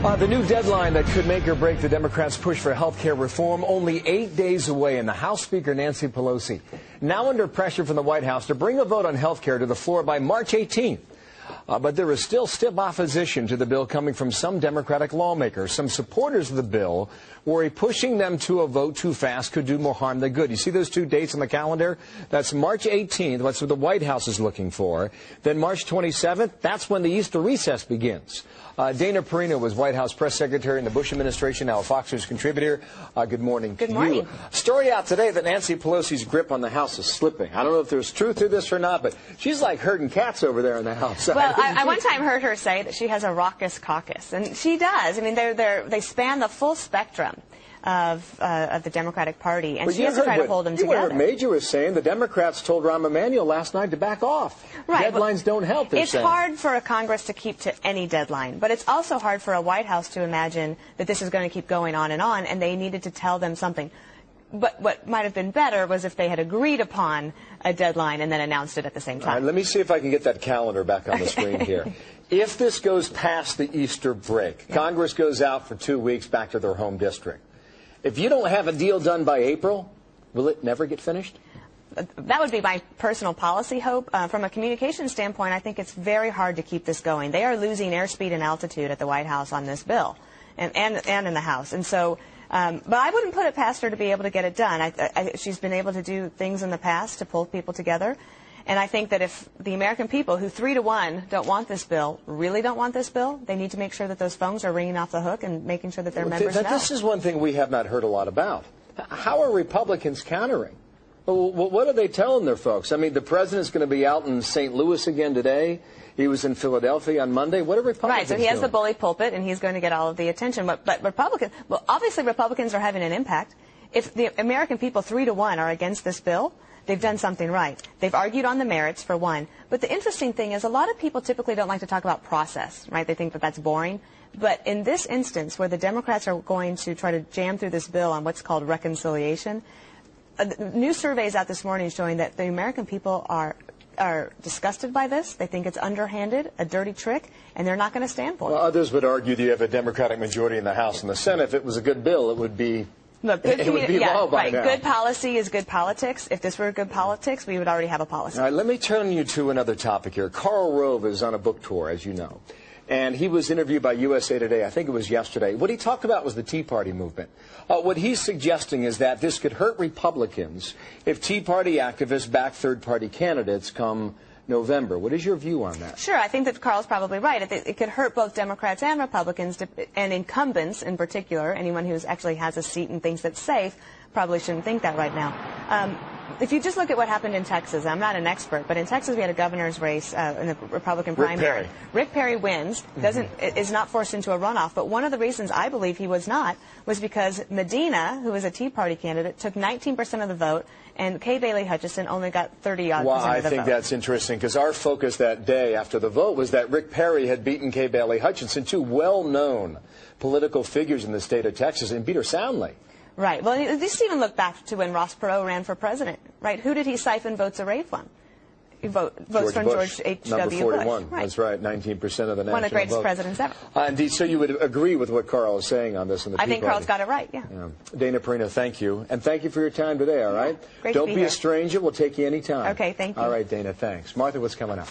The new deadline that could make or break the Democrats' push for health care reform only 8 days away, and the House Speaker Nancy Pelosi now under pressure from the White House to bring a vote on health care to the floor by March 18th. But there is still stiff opposition to the bill coming from some Democratic lawmakers. Some supporters of the bill worry pushing them to a vote too fast could do more harm than good. You see those two dates on the calendar? That's March 18th. That's what the White House is looking for. Then March 27th, that's when the Easter recess begins. Dana Perino was White House press secretary in the Bush administration, now a Fox News contributor. Good morning. Good morning. Story out today that Nancy Pelosi's grip on the House is slipping. I don't know if there's truth to this or not, but she's like herding cats over there in the House. Well, I one time heard her say that she has a raucous caucus, and she does. I mean, they span the full spectrum of the Democratic Party, and she has to try to hold them together. What Major was saying, the Democrats told Rahm Emanuel last night to back off. Right, deadlines don't help, they're saying. It's hard for a Congress to keep to any deadline, but it's also hard for a White House to imagine that this is going to keep going on, and they needed to tell them something. But what might have been better was if they had agreed upon a deadline and then announced it at the same time. All right, let me see if I can get that calendar back on the screen here. If this goes past the Easter break, Congress goes out for 2 weeks back to their home district. If you don't have a deal done by April, will it never get finished? That would be my personal policy hope. From a communication standpoint, I think it's very hard to keep this going. They are losing airspeed and altitude at the White House on this bill and in the House. And so, but I wouldn't put it past her to be able to get it done. She's been able to do things in the past to pull people together. And I think that if the American people, who 3-1 don't want this bill, really don't want this bill, they need to make sure that those phones are ringing off the hook and making sure that their members know. This is one thing we have not heard a lot about. How are Republicans countering? What are they telling their folks? I mean, the president's going to be out in St. Louis again today. He was in Philadelphia on Monday. What are Republicans doing? Right, so he has doing? the bully pulpit, and he's going to get all of the attention. But Republicans, well, obviously Republicans are having an impact. If the American people 3-1 are against this bill, they've done something right. They've argued on the merits, for one. But the interesting thing is a lot of people typically don't like to talk about process, right? They think that that's boring. But in this instance, where the Democrats are going to try to jam through this bill on what's called reconciliation, new surveys out this morning showing that the American people are disgusted by this. They think it's underhanded, a dirty trick, and they're not going to stand for it. Well, others would argue that you have a Democratic majority in the House and the Senate. If it was a good bill, it would be... Look, it would be law by now. Good policy is good politics. If this were good politics, we would already have a policy. All right, let me turn you to another topic here. Karl Rove is on a book tour, as you know. And he was interviewed by USA Today, I think it was yesterday. What he talked about was the Tea Party movement. What he's suggesting is that this could hurt Republicans if Tea Party activists back third-party candidates come November. What is your view on that? Sure, I think that Carl's probably right. It could hurt both Democrats and Republicans, and incumbents in particular. Anyone who actually has a seat and thinks it's safe probably shouldn't think that right now. If you just look at what happened in Texas, I'm not an expert, but in Texas we had a governor's race in the Republican primary. Rick Perry wins, is not forced into a runoff, but one of the reasons I believe he was not was because Medina, who was a Tea Party candidate, took 19% of the vote, and Kay Bailey Hutchison only got 30-odd% well, of the vote. I think that's interesting, because our focus that day after the vote was that Rick Perry had beaten Kay Bailey Hutchison, two well-known political figures in the state of Texas, and beat her soundly. Right. Well, just even look back to when Ross Perot ran for president, right? Who did he siphon votes away from? Votes from George H.W. Number 41. Bush. Right. That's right, 19% of the national vote. One of the greatest presidents ever. Indeed, so you would agree with what Karl is saying on this? I think Karl's got it right, yeah. Dana Perino, thank you. And thank you for your time today, all right? Great Don't to be be here. a stranger. We'll take you any time. Okay, thank you. All right, Dana, thanks. Martha, what's coming up?